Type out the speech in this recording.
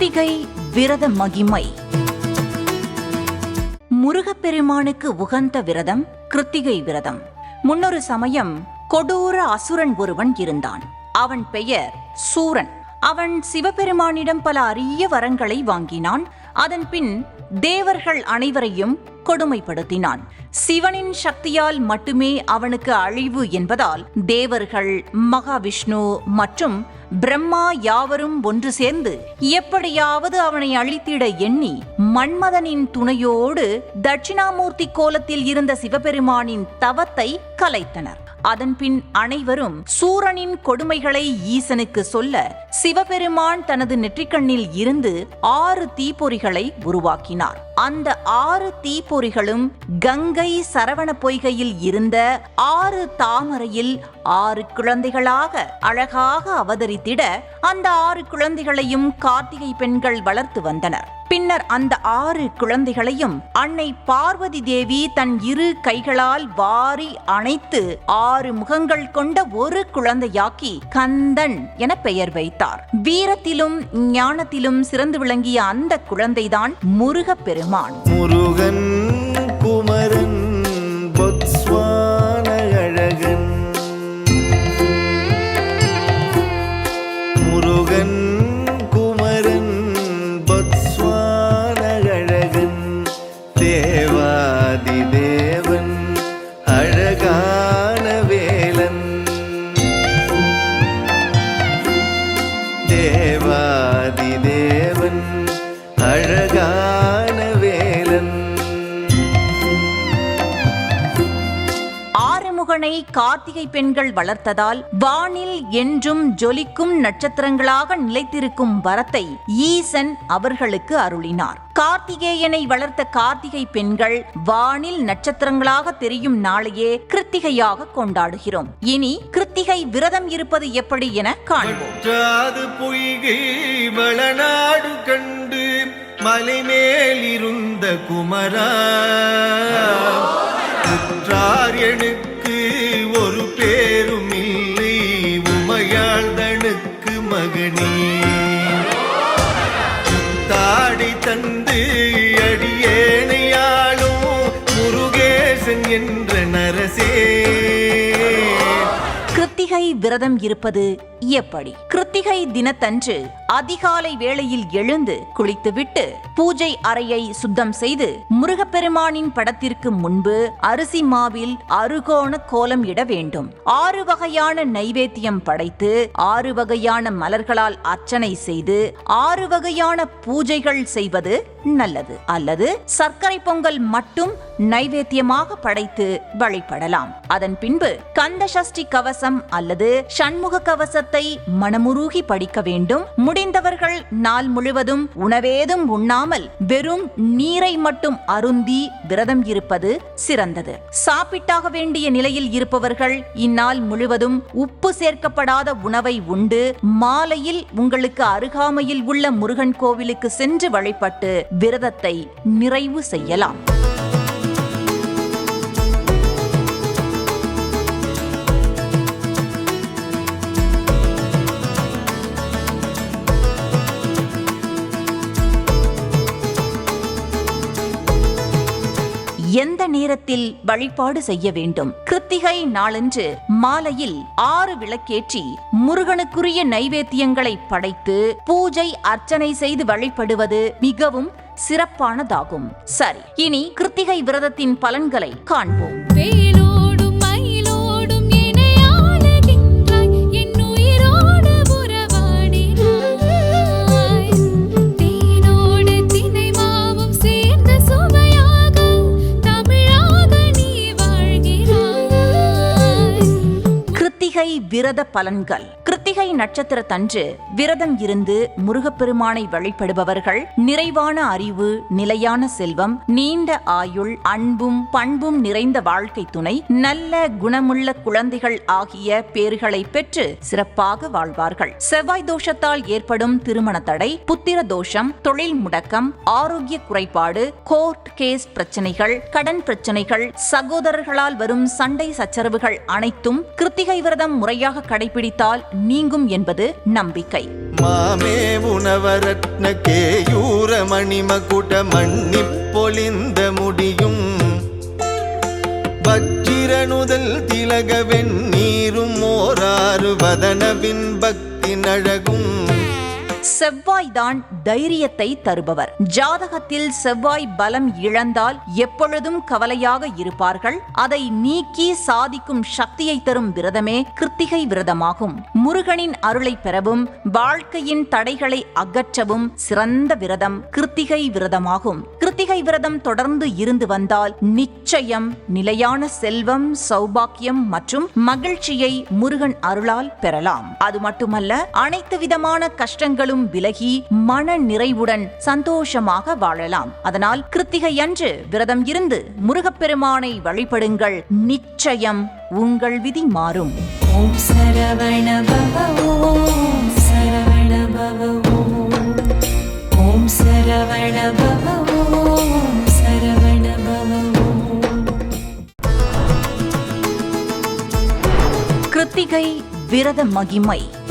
கிருத்திகை விரத மகிமை. முருகப்பெருமானுக்கு உகந்த விரதம் கிருத்திகை விரதம். முன்னொரு சமயம் கொடூர அசுரன் ஒருவன் இருந்தான். அவன் பெயர் சூரன். அவன் சிவபெருமானிடம் பல அரிய வரங்களை வாங்கினான். அதன் பின் தேவர்கள் அனைவரையும் கொடுமைப்படுத்தினான். சிவனின் சக்தியால் மட்டுமே அவனுக்கு அழிவு என்பதால் தேவர்கள், மகாவிஷ்ணு மற்றும் பிரம்மா யாவரும் ஒன்று சேர்ந்து எப்படியாவது அவனை அழித்திட எண்ணி மன்மதனின் துணையோடு தட்சிணாமூர்த்தி கோலத்தில் இருந்த சிவபெருமானின் தவத்தை கலைத்தனர். அதன்பின் அனைவரும் சூரனின் கொடுமைகளை ஈசனுக்கு சொல்ல சிவபெருமான் தனது நெற்றிக்கண்ணில் இருந்து 6 தீப்பொறிகளை உருவாக்கினார். அந்த 6 தீப்பொறிகளும் கங்கை சரவண பொய்கையில் இருந்த 6 தாமரையில் 6 குழந்தைகளாக அழகாக அவதரித்திட அந்த 6 குழந்தைகளையும் கார்த்திகை பெண்கள் வளர்த்து வந்தனர். பின்னர் அந்த 6 குழந்தைகளையும் அன்னை பார்வதி தேவி தன் 2 கைகளால் வாரி அணைத்து 6 முகங்கள் கொண்ட ஒரு குழந்தையாக்கி கந்தன் என பெயர் வைத்தார். வீரத்திலும் ஞானத்திலும் சிறந்து விளங்கிய அந்த குழந்தைதான் முருகப்பெருமான். முருகன் குமரன் பொத்ஸ்வான அழகன். முருகன் குமரன் பொத்ஸ்வான அழகன். தேவாதி தேவன் அழகான வேலன். தேவாதி தேவன் அழகான வேலன். ஆறுமுகனை கார்த்திகை பெண்கள் வளர்த்ததால் வானில் என்றும் ஜொலிக்கும் நட்சத்திரங்களாக நிலைத்திருக்கும் வரத்தை ஈசன் அவர்களுக்கு அருளினார். கார்த்திகேயனை வளர்த்த கார்த்திகை பெண்கள் வானில் நட்சத்திரங்களாக தெரியும் நாளையே கிருத்திகையாக கொண்டாடுகிறோம். இனி கிருத்திகை விரதம் இருப்பது எப்படி என காண்போம். பொய்கை வளநாடு கண்டு மலைமேல் இருந்த குமரா, குற்றார் எனக்கு ஒரு பேரும் இல்லை, உமையாழ்தனுக்கு மகனே. தாடி தந்து அடியேனையாளும் முருகேசன் என்ற நரசே. கிருத்திகை விரதம் இருப்பது எப்படி? கிருத்திகை தினத்தன்று அதிகாலை வேளையில் எழுந்து குளித்துவிட்டு பூஜை அறையை சுத்தம் செய்து முருகப்பெருமானின் படத்திற்கு முன்பு அரிசி மாவில் அறுகோண கோலம் இட வேண்டும். 6 வகையான நைவேத்தியம் படைத்து 6 வகையான மலர்களால் அர்ச்சனை செய்து 6 வகையான பூஜைகள் செய்வது நல்லது. அல்லது சர்க்கரை பொங்கல் மட்டும் நைவேத்தியமாக படைத்து வழிபடலாம். அதன் பின்பு கந்த சஷ்டி கவசம் அல்லது சண்முக கவசத்தை மனமுருகி படிக்க வேண்டும். முடிந்தவர்கள் நாள் முழுவதும் உணவேதும் உண்ணாமல் வெறும் நீரை மட்டும் அருந்தி விரதம் இருப்பது சிறந்தது. சாப்பிட்டாக வேண்டிய நிலையில் இருப்பவர்கள் இந்நாள் முழுவதும் உப்பு சேர்க்கப்படாத உணவை உண்டு மாலையில் உங்களுக்கு அருகாமையில் உள்ள முருகன் கோவிலுக்கு சென்று வழிபட்டு விரதத்தை நிறைவு செய்யலாம். எந்த நேரத்தில் வழிபாடு செய்ய வேண்டும்? கிருத்திகை நாளன்று மாலையில் 6 விளக்கேற்றி முருகனுக்குரிய நைவேத்தியங்களை படைத்து பூஜை அர்ச்சனை செய்து வழிபடுவது மிகவும் சிறப்பானதாகும். சரி, இனி கிருத்திகை விரதத்தின் பலன்களை காண்போம். விரத பலன்கள். கிருத்திகை நட்சத்திரத்தன்று விரதம் இருந்து முருகப்பெருமானை வழிபடுபவர்கள் நிறைவான அறிவு, நிலையான செல்வம், நீண்ட ஆயுள், அன்பும் பண்பும் நிறைந்த வாழ்க்கை துணை, நல்ல குணமுள்ள குழந்தைகள் ஆகிய பேறுகளை பெற்று சிறப்பாக வாழ்வார்கள். செவ்வாய் தோஷத்தால் ஏற்படும் திருமண தடை, புத்திர தோஷம், தொழில் முடக்கம், ஆரோக்கிய குறைபாடு, கோர்ட் கேஸ் பிரச்சனைகள், கடன் பிரச்சனைகள், சகோதரர்களால் வரும் சண்டை சச்சரவுகள் அனைத்தும் கிருத்திகை விரதம் முறையாக கடைபிடித்தால் நீங்கும் என்பது நம்பிக்கை. மாமே உணவரத்ன கேயூர மணிமகுட மன்னிப் பொலிந்த முடியும் வச்சிரனுதல் திலகவெண் நீரும் ஓராறு வதனவின் பக்தி நழகும். செவ்வாய்தான் தைரியத்தை தருபவர். ஜாதகத்தில் செவ்வாய் பலம் இழந்தால் எப்பொழுதும் கவலையாக இருப்பார்கள். அதை நீக்கி சாதிக்கும் சக்தியை தரும் விரதமே கிருத்திகை விரதமாகும். முருகனின் அருளை பெறவும் வாழ்க்கையின் தடைகளை அகற்றவும் சிறந்த விரதம் கிருத்திகை விரதமாகும். கிருத்திகை விரதம் தொடர்ந்து இருந்து வந்தால் நிச்சயம் நிலையான செல்வம், சௌபாக்கியம் மற்றும் மகிழ்ச்சியை முருகன் அருளால் பெறலாம். அது மட்டுமல்ல, அனைத்து விதமான கஷ்டங்களும் விலகி மன நிறைவுடன் சந்தோஷமாக வாழலாம். அதனால் கிருத்திகை அன்று விரதம் இருந்து முருகப்பெருமானை வழிபடுங்கள். நிச்சயம் உங்கள் விதி மாறும். ஓம் சரவண பவ ஓம் சரவண பவ ஓம் சரவண பவ ஓம் சரவண பவ. கிருத்திகை விரத மகிமை.